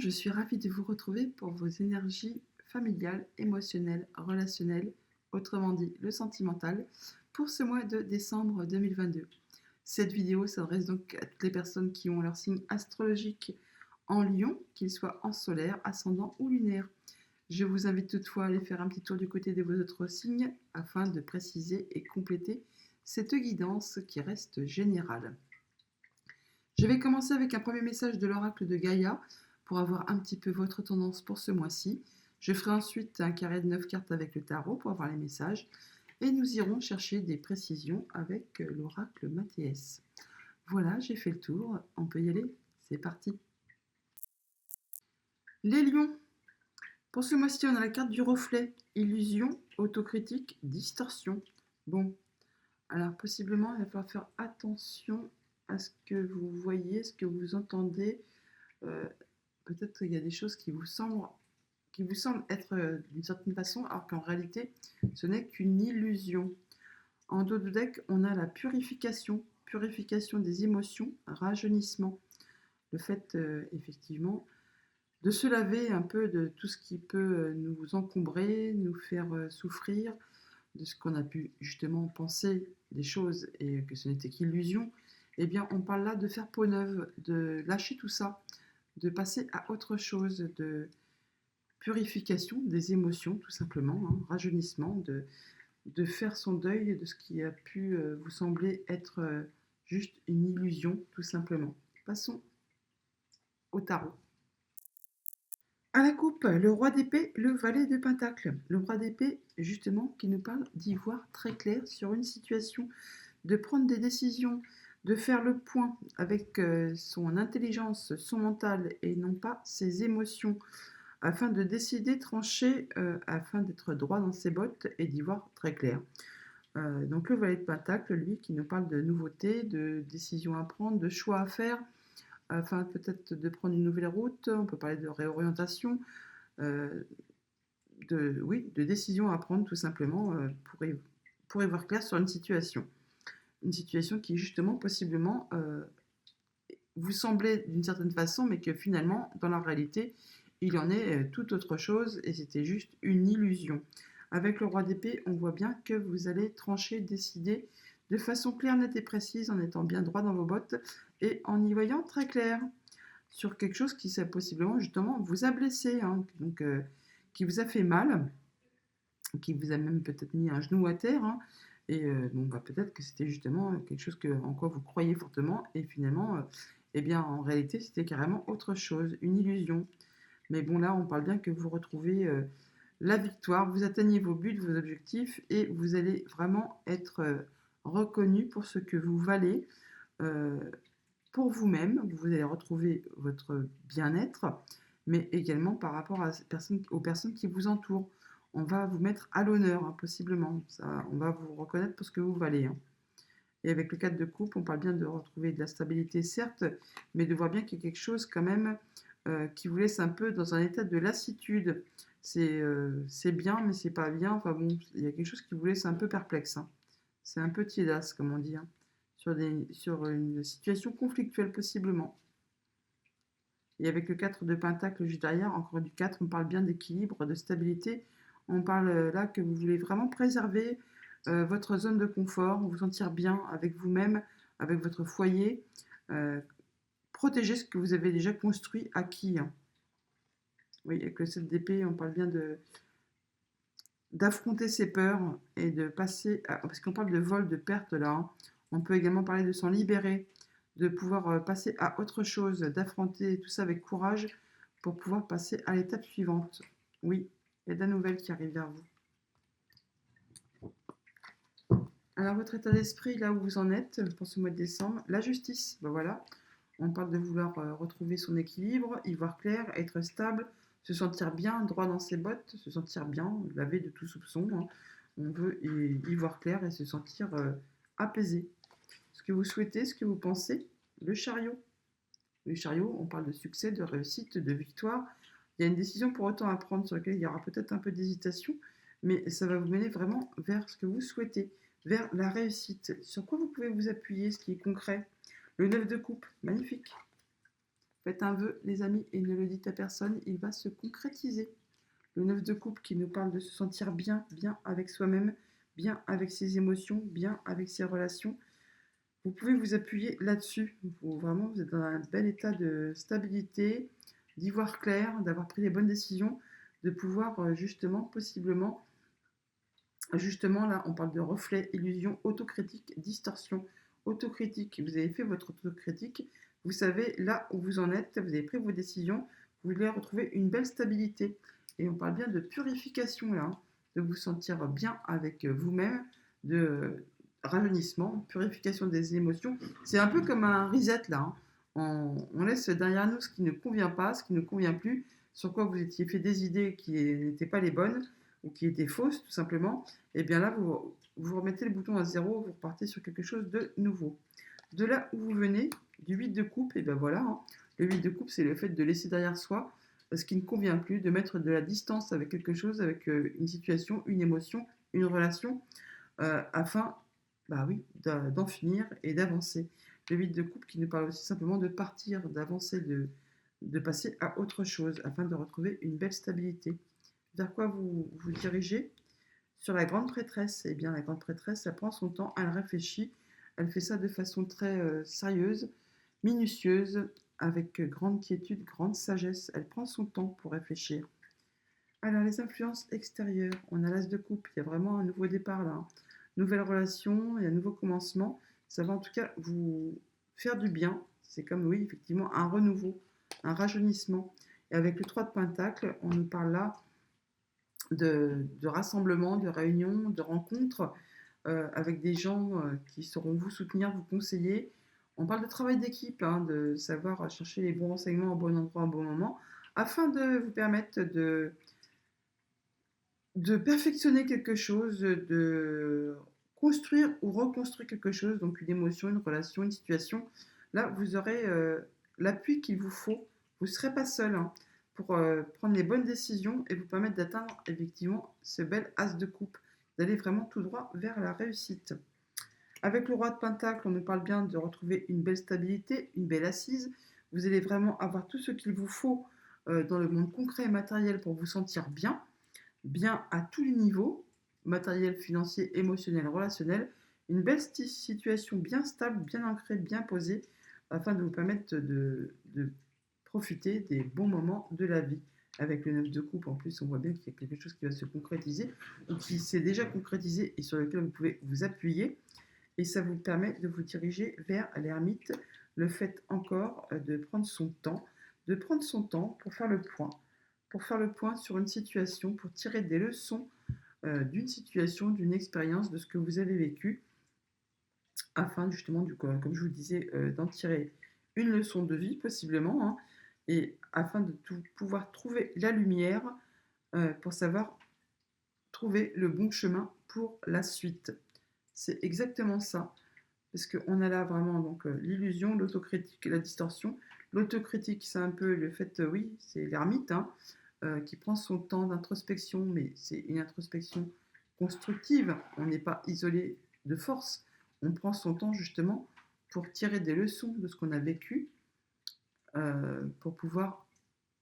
je suis ravie de vous retrouver pour vos énergies familiales, émotionnelles, relationnelles, autrement dit le sentimental, pour ce mois de décembre 2022. Cette vidéo s'adresse donc à toutes les personnes qui ont leur signe astrologique en Lion, qu'il soit en solaire, ascendant ou lunaire. Je vous invite toutefois à aller faire un petit tour du côté de vos autres signes afin de préciser et compléter cette guidance qui reste générale. Je vais commencer avec un premier message de l'oracle de Gaïa pour avoir un petit peu votre tendance pour ce mois-ci. Je ferai ensuite un carré de 9 cartes avec le tarot pour avoir les messages et nous irons chercher des précisions avec l'oracle Mathias. Voilà, j'ai fait le tour, on peut y aller, c'est parti. Les lions, pour ce mois-ci on a la carte du reflet, illusion, autocritique, distorsion. Bon, alors possiblement il va falloir faire attention à ce que vous voyez, ce que vous entendez. Peut-être qu'il y a des choses qui vous semblent être d'une certaine façon, alors qu'en réalité, ce n'est qu'une illusion. En dos de deck, on a la purification des émotions, rajeunissement. Le fait, effectivement, de se laver un peu de tout ce qui peut nous encombrer, nous faire souffrir, de ce qu'on a pu justement penser des choses et que ce n'était qu'illusion. Eh bien, on parle là de faire peau neuve, de lâcher tout ça, de passer à autre chose, de purification des émotions, tout simplement, hein, rajeunissement, de faire son deuil de ce qui a pu vous sembler être juste une illusion, tout simplement. Passons au tarot. À la coupe, le roi d'épée, le valet de pentacle. Le roi d'épée, justement, qui nous parle d'y voir très clair sur une situation, de prendre des décisions, de faire le point avec son intelligence, son mental et non pas ses émotions, afin de décider, trancher, afin d'être droit dans ses bottes et d'y voir très clair. Donc le valet de pentacle, lui, qui nous parle de nouveautés, de décisions à prendre, de choix à faire, afin peut-être de prendre une nouvelle route, on peut parler de réorientation, de décisions à prendre tout simplement pour y voir clair sur une situation. Une situation qui justement, possiblement, vous semblait d'une certaine façon, mais que finalement, dans la réalité, il en est tout autre chose et c'était juste une illusion. Avec le roi d'épée, on voit bien que vous allez trancher, décider de façon claire, nette et précise, en étant bien droit dans vos bottes et en y voyant très clair sur quelque chose qui possiblement justement vous a blessé, hein, donc qui vous a fait mal, qui vous a même peut-être mis un genou à terre, hein, et peut-être que c'était justement quelque chose en quoi vous croyez fortement et finalement, eh bien en réalité c'était carrément autre chose, une illusion. Mais bon, là on parle bien que vous retrouvez la victoire, vous atteignez vos buts, vos objectifs et vous allez vraiment être reconnu pour ce que vous valez, pour vous-même, vous allez retrouver votre bien-être, mais également par rapport aux personnes qui vous entourent. On va vous mettre à l'honneur, hein, possiblement. Ça, on va vous reconnaître pour ce que vous valez, hein. Et avec le 4 de coupe, on parle bien de retrouver de la stabilité, certes, mais de voir bien qu'il y a quelque chose quand même qui vous laisse un peu dans un état de lassitude. C'est bien, mais c'est pas bien. Enfin bon, il y a quelque chose qui vous laisse un peu perplexe, hein. C'est un peu tiédasse, comme on dit, hein, sur une situation conflictuelle possiblement. Et avec le 4 de pentacle juste derrière, encore du 4, on parle bien d'équilibre, de stabilité. On parle là que vous voulez vraiment préserver votre zone de confort, vous sentir bien avec vous-même, avec votre foyer, protéger ce que vous avez déjà construit, acquis, hein. Oui, avec le 7 d'épée, on parle bien d'affronter ses peurs et de passer, parce qu'on parle de vol, de perte là, hein. On peut également parler de s'en libérer, de pouvoir passer à autre chose, d'affronter tout ça avec courage pour pouvoir passer à l'étape suivante. Oui, il y a de la nouvelle qui arrive vers vous. Alors votre état d'esprit, là où vous en êtes pour ce mois de décembre, la justice, ben voilà, on parle de vouloir retrouver son équilibre, y voir clair, être stable, se sentir bien, droit dans ses bottes, se sentir bien, lavé de tout soupçon, hein. On veut y voir clair et se sentir apaisé. Ce que vous souhaitez, ce que vous pensez, le chariot. Le chariot, on parle de succès, de réussite, de victoire. Il y a une décision pour autant à prendre sur laquelle il y aura peut-être un peu d'hésitation, mais ça va vous mener vraiment vers ce que vous souhaitez, vers la réussite. Sur quoi vous pouvez vous appuyer, ce qui est concret. Le 9 de coupe, magnifique. Faites un vœu, les amis, et ne le dites à personne, il va se concrétiser. Le 9 de coupe qui nous parle de se sentir bien, bien avec soi-même, bien avec ses émotions, bien avec ses relations. Vous pouvez vous appuyer là-dessus. Vraiment, vous êtes dans un bel état de stabilité, d'y voir clair, d'avoir pris les bonnes décisions, de pouvoir justement, possiblement, justement là, on parle de reflet, illusion, autocritique, distorsion, autocritique. Vous avez fait votre autocritique, vous savez là où vous en êtes, vous avez pris vos décisions, vous voulez retrouver une belle stabilité. Et on parle bien de purification là, hein, de vous sentir bien avec vous-même, de rajeunissement, purification des émotions. C'est un peu comme un reset là, hein. On laisse derrière nous ce qui ne convient pas, ce qui ne convient plus, sur quoi vous étiez fait des idées qui n'étaient pas les bonnes ou qui étaient fausses tout simplement. Et bien là, vous remettez le bouton à zéro, vous repartez sur quelque chose de nouveau. De là où vous venez, du 8 de coupe, et bien voilà, hein. Le 8 de coupe, c'est le fait de laisser derrière soi ce qui ne convient plus, de mettre de la distance avec quelque chose, avec une situation, une émotion, une relation, afin, bah oui, d'en finir et d'avancer. Le 8 de coupe qui nous parle aussi simplement de partir, d'avancer, de passer à autre chose, afin de retrouver une belle stabilité. Vers quoi vous vous dirigez? Sur la grande prêtresse, eh bien la grande prêtresse, elle prend son temps, elle réfléchit, elle fait ça de façon très sérieuse, minutieuse, avec grande quiétude, grande sagesse. Elle prend son temps pour réfléchir. Alors les influences extérieures, on a l'as de coupe, il y a vraiment un nouveau départ là, hein. Nouvelle relation, il y a un nouveau commencement. Ça va en tout cas vous faire du bien. C'est comme, oui, effectivement, un renouveau, un rajeunissement. Et avec le 3 de Pentacle, on nous parle là de rassemblements, de réunions, de rencontres avec des gens qui sauront vous soutenir, vous conseiller. On parle de travail d'équipe, hein, de savoir chercher les bons renseignements au bon endroit, au bon moment, afin de vous permettre de perfectionner quelque chose, de construire ou reconstruire quelque chose, donc une émotion, une relation, une situation. Là, vous aurez l'appui qu'il vous faut. Vous ne serez pas seul, hein, pour prendre les bonnes décisions et vous permettre d'atteindre effectivement ce bel as de coupe, d'aller vraiment tout droit vers la réussite. Avec le roi de Pentacle, on nous parle bien de retrouver une belle stabilité, une belle assise. Vous allez vraiment avoir tout ce qu'il vous faut dans le monde concret et matériel pour vous sentir bien, bien à tous les niveaux, matériel, financier, émotionnel, relationnel, une belle situation bien stable, bien ancrée, bien posée, afin de vous permettre de profiter des bons moments de la vie. Avec le 9 de coupe, en plus, on voit bien qu'il y a quelque chose qui va se concrétiser, ou qui s'est déjà concrétisé et sur lequel vous pouvez vous appuyer. Et ça vous permet de vous diriger vers l'ermite. Le fait encore de prendre son temps, pour faire le point, sur une situation, pour tirer des leçons d'une situation, d'une expérience, de ce que vous avez vécu, afin justement, comme je vous disais, d'en tirer une leçon de vie possiblement, hein, et afin de pouvoir trouver la lumière pour savoir trouver le bon chemin pour la suite. C'est exactement ça. Parce qu'on a là vraiment donc l'illusion, l'autocritique, la distorsion. L'autocritique, c'est un peu le fait, oui, c'est l'ermite, hein, qui prend son temps d'introspection, mais c'est une introspection constructive. On n'est pas isolé de force. On prend son temps justement pour tirer des leçons de ce qu'on a vécu, pour pouvoir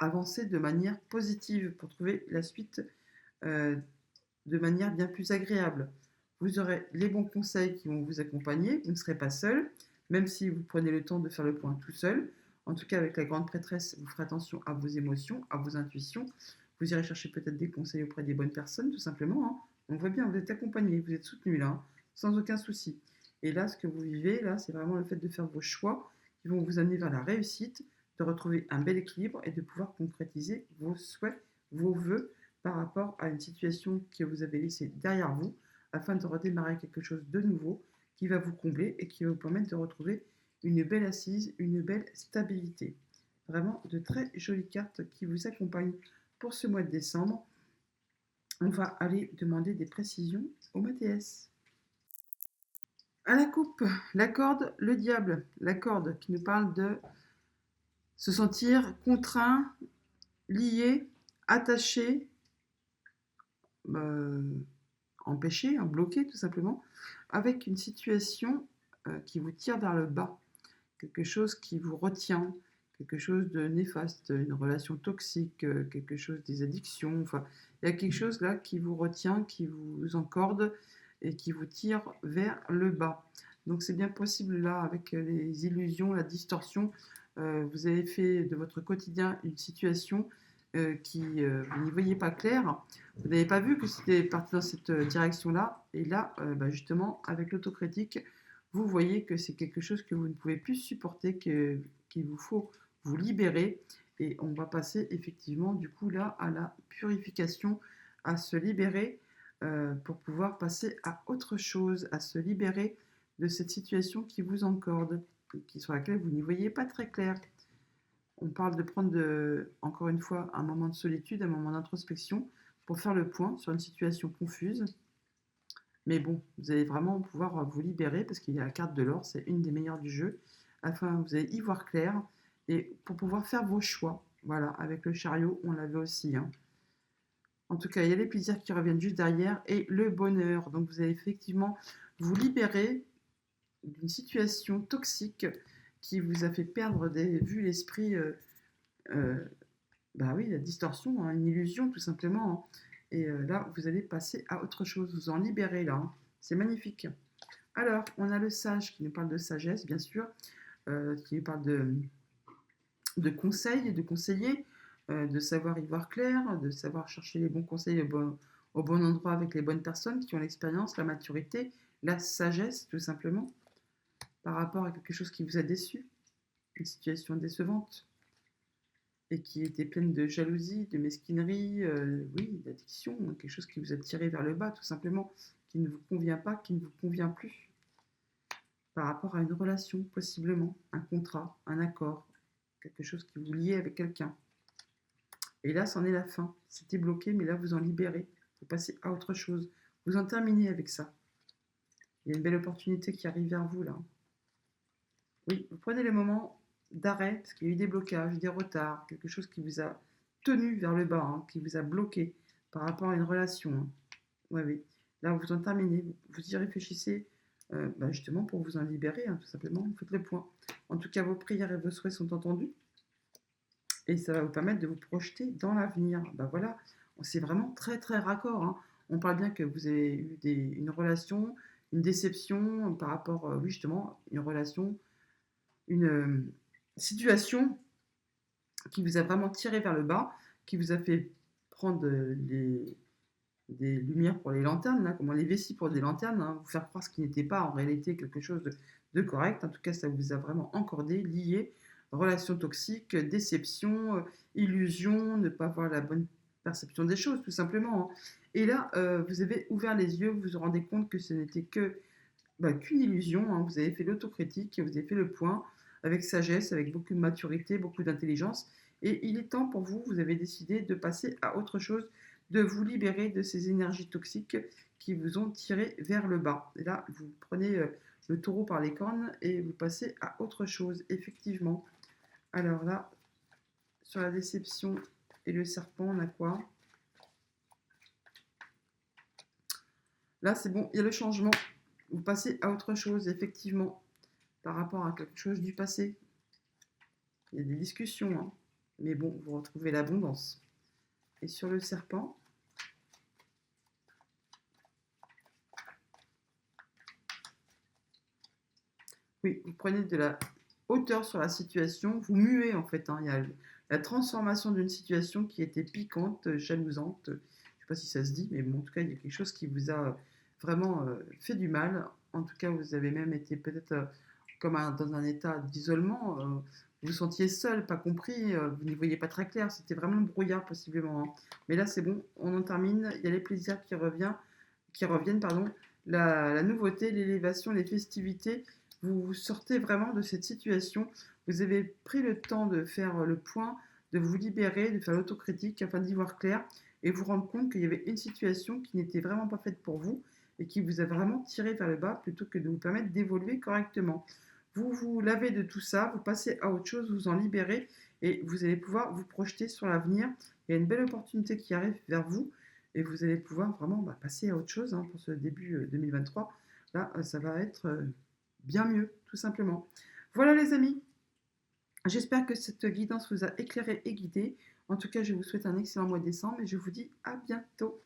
avancer de manière positive, pour trouver la suite euh, de manière bien plus agréable. Vous aurez les bons conseils qui vont vous accompagner, vous ne serez pas seul, même si vous prenez le temps de faire le point tout seul. En tout cas, avec la grande prêtresse, vous ferez attention à vos émotions, à vos intuitions. Vous irez chercher peut-être des conseils auprès des bonnes personnes, tout simplement, hein. On voit bien, vous êtes accompagné, vous êtes soutenu là, hein, sans aucun souci. Et là, ce que vous vivez, là, c'est vraiment le fait de faire vos choix qui vont vous amener vers la réussite, de retrouver un bel équilibre et de pouvoir concrétiser vos souhaits, vos vœux par rapport à une situation que vous avez laissée derrière vous, afin de redémarrer quelque chose de nouveau qui va vous combler et qui va vous permettre de retrouver une belle assise, une belle stabilité. Vraiment de très jolies cartes qui vous accompagnent pour ce mois de décembre. On va aller demander des précisions au MTS. À la coupe, la corde, le diable. La corde qui nous parle de se sentir contraint, lié, attaché, euh, empêché, bloqué tout simplement, avec une situation qui vous tire vers le bas, quelque chose qui vous retient, quelque chose de néfaste, une relation toxique, quelque chose, des addictions. Enfin, il y a quelque chose là qui vous retient, qui vous encorde et qui vous tire vers le bas. Donc c'est bien possible là, avec les illusions, la distorsion, vous avez fait de votre quotidien une situation vous n'y voyez pas clair. Vous n'avez pas vu que c'était parti dans cette direction-là. Et là, justement, avec l'autocritique, vous voyez que c'est quelque chose que vous ne pouvez plus supporter, qu'il vous faut vous libérer. Et on va passer effectivement, du coup, là, à la purification, à se libérer pour pouvoir passer à autre chose, à se libérer de cette situation qui vous encorde, sur laquelle vous n'y voyez pas très clair. On parle de prendre, encore une fois, un moment de solitude, un moment d'introspection pour faire le point sur une situation confuse. Mais bon, vous allez vraiment pouvoir vous libérer parce qu'il y a la carte de l'or, c'est une des meilleures du jeu. Afin, vous allez y voir clair et pour pouvoir faire vos choix. Voilà, avec le chariot, on l'avait aussi, hein. En tout cas, il y a les plaisirs qui reviennent juste derrière et le bonheur. Donc, vous allez effectivement vous libérer d'une situation toxique qui vous a fait perdre des vues, l'esprit. Euh, Bah oui, la distorsion, hein, une illusion tout simplement, hein. Et là, vous allez passer à autre chose, vous en libérer là, hein. C'est magnifique. Alors, on a le sage qui nous parle de sagesse, bien sûr, qui nous parle de conseils, de conseiller, de savoir y voir clair, de savoir chercher les bons conseils au bon endroit avec les bonnes personnes qui ont l'expérience, la maturité, la sagesse, tout simplement, par rapport à quelque chose qui vous a déçu, une situation décevante et qui était pleine de jalousie, de mesquinerie, oui, d'addiction, hein, quelque chose qui vous a tiré vers le bas, tout simplement, qui ne vous convient pas, qui ne vous convient plus, par rapport à une relation, possiblement, un contrat, un accord, quelque chose qui vous liait avec quelqu'un. Et là, c'en est la fin. C'était bloqué, mais là, vous en libérez. Vous passez à autre chose. Vous en terminez avec ça. Il y a une belle opportunité qui arrive vers vous, là. Oui, vous prenez les moments d'arrêt, parce qu'il y a eu des blocages, des retards, quelque chose qui vous a tenu vers le bas, hein, qui vous a bloqué par rapport à une relation, hein. Ouais, oui. Là, vous en terminez, vous y réfléchissez, justement pour vous en libérer, hein, tout simplement. Vous faites le point. En tout cas, vos prières et vos souhaits sont entendus et ça va vous permettre de vous projeter dans l'avenir. Ben voilà, c'est vraiment très très raccord, hein. On parle bien que vous avez eu une relation, une déception par rapport, oui, justement, une relation, une situation qui vous a vraiment tiré vers le bas, qui vous a fait prendre des lumières pour les lanternes, là, comment les vessies pour des lanternes, hein, vous faire croire ce qui n'était pas en réalité quelque chose de correct. En tout cas, ça vous a vraiment encordé, lié, relation toxique, déception, illusion, ne pas avoir la bonne perception des choses, tout simplement, hein. Et là, vous avez ouvert les yeux, vous vous rendez compte que ce n'était qu'une illusion, hein. Vous avez fait l'autocritique, vous avez fait le point avec sagesse, avec beaucoup de maturité, beaucoup d'intelligence. Et il est temps pour vous, vous avez décidé de passer à autre chose, de vous libérer de ces énergies toxiques qui vous ont tiré vers le bas. Et là, vous prenez le taureau par les cornes et vous passez à autre chose, effectivement. Alors là, sur la déception et le serpent, on a quoi? Là, c'est bon, il y a le changement. Vous passez à autre chose, effectivement, par rapport à quelque chose du passé. Il y a des discussions, hein. Mais bon, vous retrouvez l'abondance. Et sur le serpent, oui, vous prenez de la hauteur sur la situation, vous muez en fait, hein. Il y a la transformation d'une situation qui était piquante, jalousante. Je ne sais pas si ça se dit, mais bon, en tout cas, il y a quelque chose qui vous a vraiment fait du mal. En tout cas, vous avez même été peut-être dans un état d'isolement. Vous vous sentiez seul, pas compris, vous n'y voyez pas très clair. C'était vraiment le brouillard possiblement, hein. Mais là, c'est bon, on en termine. Il y a les plaisirs qui reviennent, pardon. La nouveauté, l'élévation, les festivités. Vous sortez vraiment de cette situation. Vous avez pris le temps de faire le point, de vous libérer, de faire l'autocritique afin d'y voir clair et vous rendre compte qu'il y avait une situation qui n'était vraiment pas faite pour vous et qui vous a vraiment tiré vers le bas plutôt que de vous permettre d'évoluer correctement. Vous vous lavez de tout ça, vous passez à autre chose, vous en libérez et vous allez pouvoir vous projeter sur l'avenir. Il y a une belle opportunité qui arrive vers vous et vous allez pouvoir vraiment passer à autre chose, hein, pour ce début 2023. Là, ça va être bien mieux, tout simplement. Voilà les amis, J'espère que cette guidance vous a éclairé et guidé. En tout cas, je vous souhaite un excellent mois de décembre et je vous dis à bientôt.